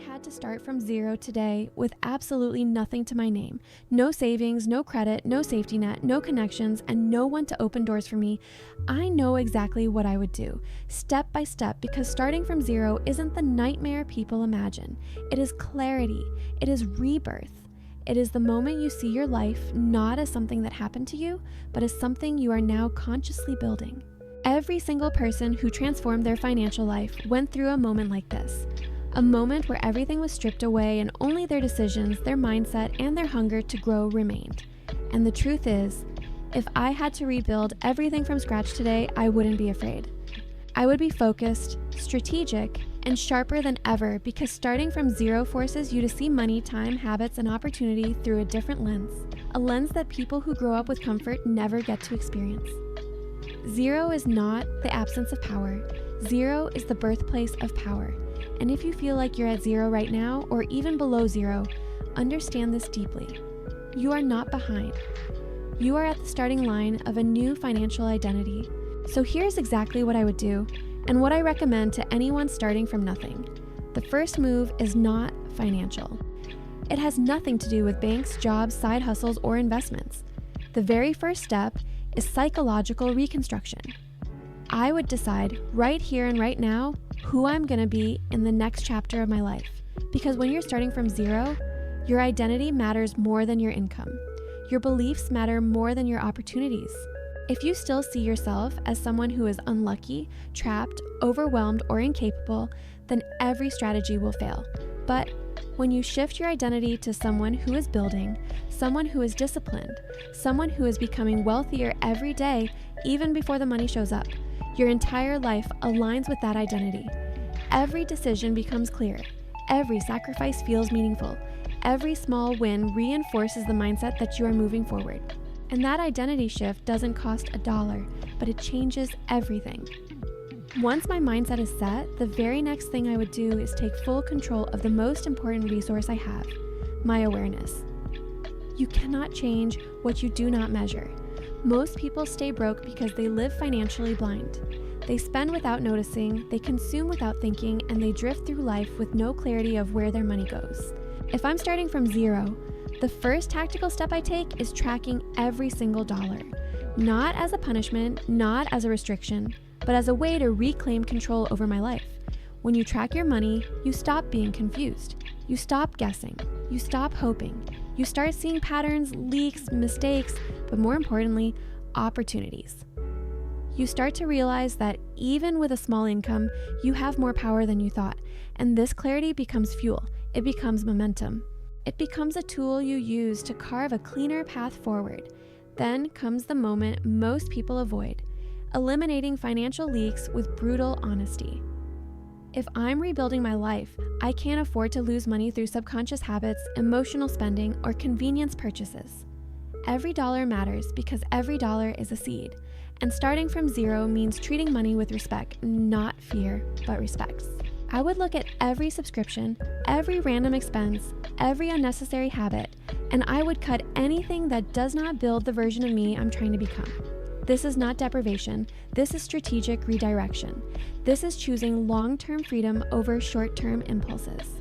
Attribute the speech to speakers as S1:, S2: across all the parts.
S1: had to start from zero today with absolutely nothing to my name, no savings, no credit, no safety net, no connections, and no one to open doors for me, I know exactly what I would do, step by step, because starting from zero isn't the nightmare people imagine. It is clarity. It is rebirth. It is the moment you see your life not as something that happened to you, but as something you are now consciously building. Every single person who transformed their financial life went through a moment like this. A moment where everything was stripped away and only their decisions, their mindset, and their hunger to grow remained. And the truth is, if I had to rebuild everything from scratch today, I wouldn't be afraid. I would be focused, strategic, and sharper than ever, because starting from zero forces you to see money, time, habits, and opportunity through a different lens. A lens that people who grow up with comfort never get to experience. Zero is not the absence of power. Zero is the birthplace of power. And if you feel like you're at zero right now, or even below zero, understand this deeply. You are not behind. You are at the starting line of a new financial identity. So here's exactly what I would do, and what I recommend to anyone starting from nothing. The first move is not financial. It has nothing to do with banks, jobs, side hustles, or investments. The very first step is psychological reconstruction. I would decide right here and right now who I'm going to be in the next chapter of my life. Because when you're starting from zero, your identity matters more than your income. Your beliefs matter more than your opportunities. If you still see yourself as someone who is unlucky, trapped, overwhelmed, or incapable, then every strategy will fail. But when you shift your identity to someone who is building, someone who is disciplined, someone who is becoming wealthier every day, even before the money shows up, your entire life aligns with that identity. Every decision becomes clear. Every sacrifice feels meaningful. Every small win reinforces the mindset that you are moving forward. And that identity shift doesn't cost $1, but it changes everything. Once my mindset is set, the very next thing I would do is take full control of the most important resource I have, my awareness. You cannot change what you do not measure. Most people stay broke because they live financially blind. They spend without noticing, they consume without thinking, and they drift through life with no clarity of where their money goes. If I'm starting from zero, the first tactical step I take is tracking every single dollar. Not as a punishment, not as a restriction, but as a way to reclaim control over my life. When you track your money, you stop being confused. You stop guessing. You stop hoping. You start seeing patterns, leaks, mistakes, but more importantly, opportunities. You start to realize that even with a small income, you have more power than you thought, and this clarity becomes fuel. It becomes momentum. It becomes a tool you use to carve a cleaner path forward. Then comes the moment most people avoid, eliminating financial leaks with brutal honesty. If I'm rebuilding my life, I can't afford to lose money through subconscious habits, emotional spending, or convenience purchases. Every dollar matters because every dollar is a seed. And starting from zero means treating money with respect, not fear, but respect. I would look at every subscription, every random expense, every unnecessary habit, and I would cut anything that does not build the version of me I'm trying to become. This is not deprivation. This is strategic redirection. This is choosing long-term freedom over short-term impulses.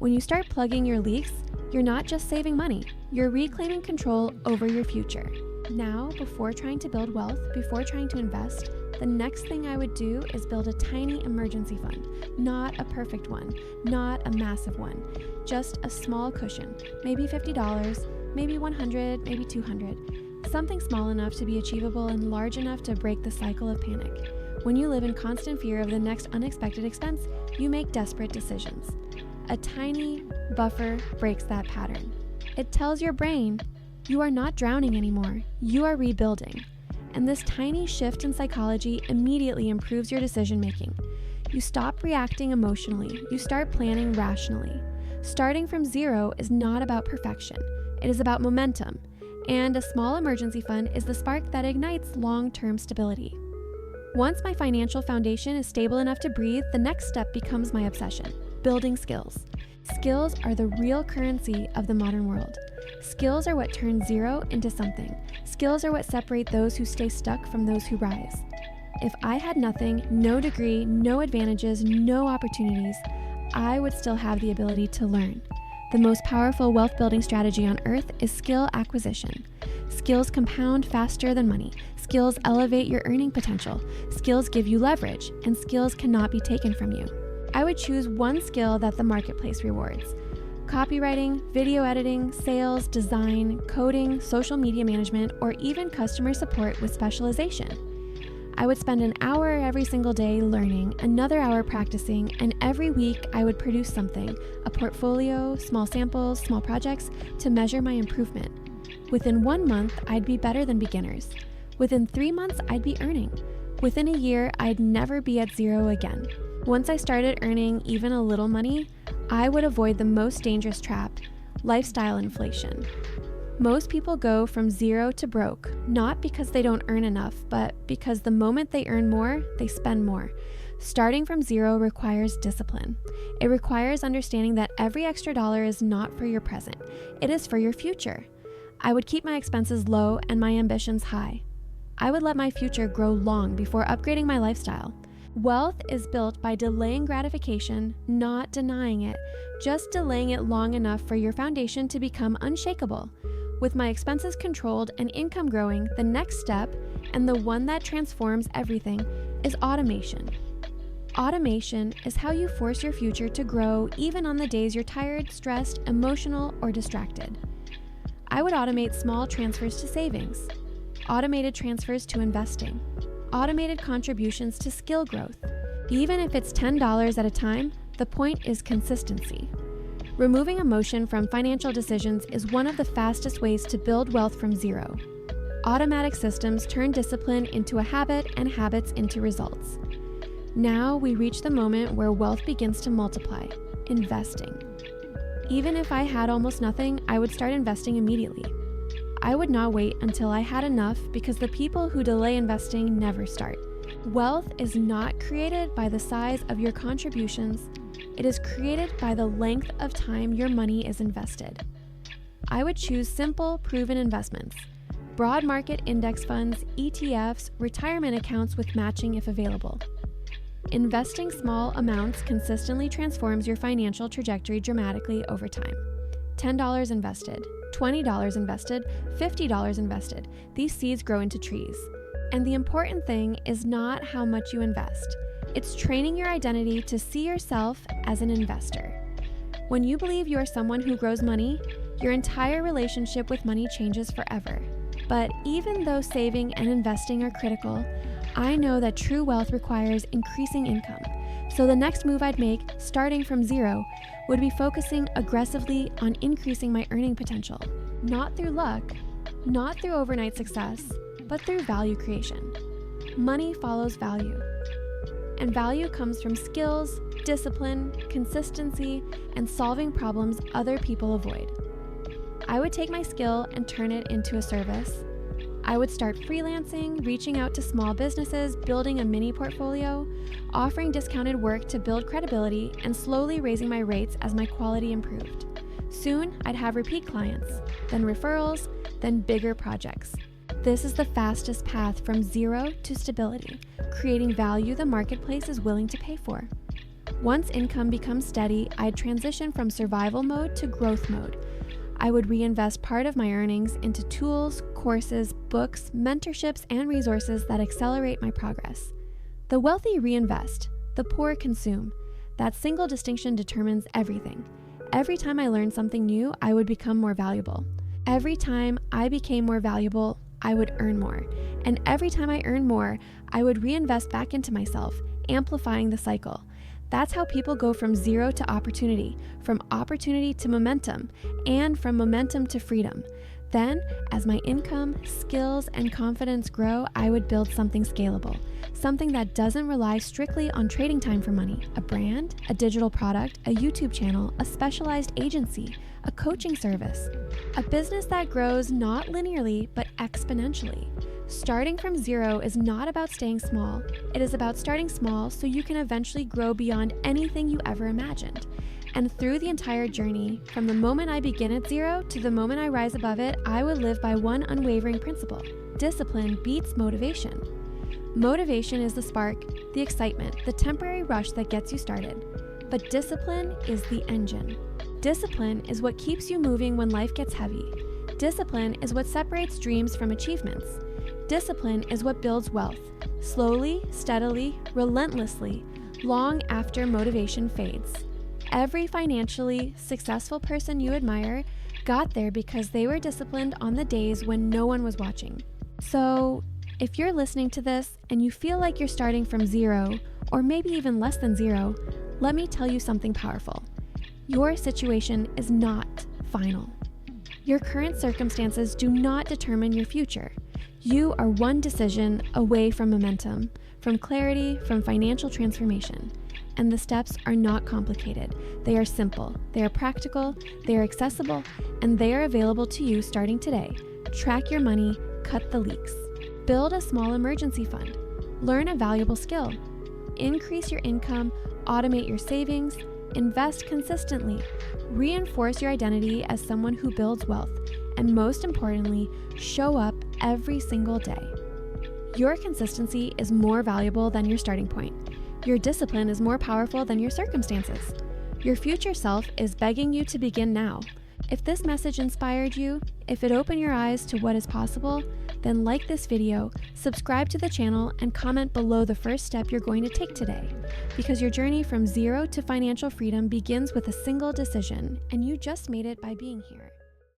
S1: When you start plugging your leaks, you're not just saving money, you're reclaiming control over your future. Now, before trying to build wealth, before trying to invest, the next thing I would do is build a tiny emergency fund. Not a perfect one, not a massive one, just a small cushion, maybe $50, maybe $100, maybe $200. Something small enough to be achievable and large enough to break the cycle of panic. When you live in constant fear of the next unexpected expense, you make desperate decisions. A tiny buffer breaks that pattern. It tells your brain, you are not drowning anymore, you are rebuilding. And this tiny shift in psychology immediately improves your decision making. You stop reacting emotionally, you start planning rationally. Starting from zero is not about perfection, it is about momentum. And a small emergency fund is the spark that ignites long-term stability. Once my financial foundation is stable enough to breathe, the next step becomes my obsession, building skills. Skills are the real currency of the modern world. Skills are what turn zero into something. Skills are what separate those who stay stuck from those who rise. If I had nothing, no degree, no advantages, no opportunities, I would still have the ability to learn. The most powerful wealth building strategy on earth is skill acquisition. Skills compound faster than money. Skills elevate your earning potential. Skills give you leverage, and skills cannot be taken from you. I would choose one skill that the marketplace rewards. Copywriting, video editing, sales, design, coding, social media management, or even customer support with specialization. I would spend an hour every single day learning, another hour practicing, and every week I would produce something, a portfolio, small samples, small projects, to measure my improvement. Within 1 month, I'd be better than beginners. Within 3 months, I'd be earning. Within a year, I'd never be at zero again. Once I started earning even a little money, I would avoid the most dangerous trap, lifestyle inflation. Most people go from zero to broke, not because they don't earn enough, but because the moment they earn more, they spend more. Starting from zero requires discipline. It requires understanding that every extra dollar is not for your present. It is for your future. I would keep my expenses low and my ambitions high. I would let my future grow long before upgrading my lifestyle. Wealth is built by delaying gratification, not denying it, just delaying it long enough for your foundation to become unshakable. With my expenses controlled and income growing, the next step, and the one that transforms everything, is automation. Automation is how you force your future to grow even on the days you're tired, stressed, emotional, or distracted. I would automate small transfers to savings, automated transfers to investing, automated contributions to skill growth. Even if it's $10 at a time, the point is consistency. Removing emotion from financial decisions is one of the fastest ways to build wealth from zero. Automatic systems turn discipline into a habit and habits into results. Now we reach the moment where wealth begins to multiply, investing. Even if I had almost nothing, I would start investing immediately. I would not wait until I had enough because the people who delay investing never start. Wealth is not created by the size of your contributions. It is created by the length of time your money is invested. I would choose simple, proven investments. Broad market index funds, ETFs, retirement accounts with matching if available. Investing small amounts consistently transforms your financial trajectory dramatically over time. $10 invested, $20 invested, $50 invested. These seeds grow into trees. And the important thing is not how much you invest. It's training your identity to see yourself as an investor. When you believe you are someone who grows money, your entire relationship with money changes forever. But even though saving and investing are critical, I know that true wealth requires increasing income. So the next move I'd make, starting from zero, would be focusing aggressively on increasing my earning potential. Not through luck, not through overnight success, but through value creation. Money follows value. And value comes from skills, discipline, consistency, and solving problems other people avoid. I would take my skill and turn it into a service. I would start freelancing, reaching out to small businesses, building a mini portfolio, offering discounted work to build credibility, and slowly raising my rates as my quality improved. Soon, I'd have repeat clients, then referrals, then bigger projects. This is the fastest path from zero to stability, creating value the marketplace is willing to pay for. Once income becomes steady, I'd transition from survival mode to growth mode. I would reinvest part of my earnings into tools, courses, books, mentorships, and resources that accelerate my progress. The wealthy reinvest, the poor consume. That single distinction determines everything. Every time I learned something new, I would become more valuable. Every time I became more valuable, I would earn more. And every time I earned more, I would reinvest back into myself, amplifying the cycle. That's how people go from zero to opportunity, from opportunity to momentum, and from momentum to freedom. Then, as my income, skills, and confidence grow, I would build something scalable, something that doesn't rely strictly on trading time for money, a brand, a digital product, a YouTube channel, a specialized agency, a coaching service, a business that grows not linearly, but exponentially. Starting from zero is not about staying small. It is about starting small so you can eventually grow beyond anything you ever imagined. And through the entire journey, from the moment I begin at zero to the moment I rise above it, I would live by one unwavering principle: discipline beats motivation. Motivation is the spark, the excitement, the temporary rush that gets you started. but discipline is the engine. Discipline is what keeps you moving when life gets heavy. Discipline is what separates dreams from achievements. Discipline is what builds wealth, slowly, steadily, relentlessly, long after motivation fades. Every financially successful person you admire got there because they were disciplined on the days when no one was watching. So, if you're listening to this and you feel like you're starting from zero, or maybe even less than zero, let me tell you something powerful. Your situation is not final. Your current circumstances do not determine your future. You are one decision away from momentum, from clarity, from financial transformation. And the steps are not complicated. They are simple, they are practical, they are accessible, and they are available to you starting today. Track your money, cut the leaks. Build a small emergency fund. Learn a valuable skill. Increase your income, automate your savings, invest consistently, reinforce your identity as someone who builds wealth, and most importantly, show up every single day. Your consistency is more valuable than your starting point. Your discipline is more powerful than your circumstances. Your future self is begging you to begin now. If this message inspired you, if it opened your eyes to what is possible, then like this video, subscribe to the channel, and comment below the first step you're going to take today. Because your journey from zero to financial freedom begins with a single decision, and you just made it by being here.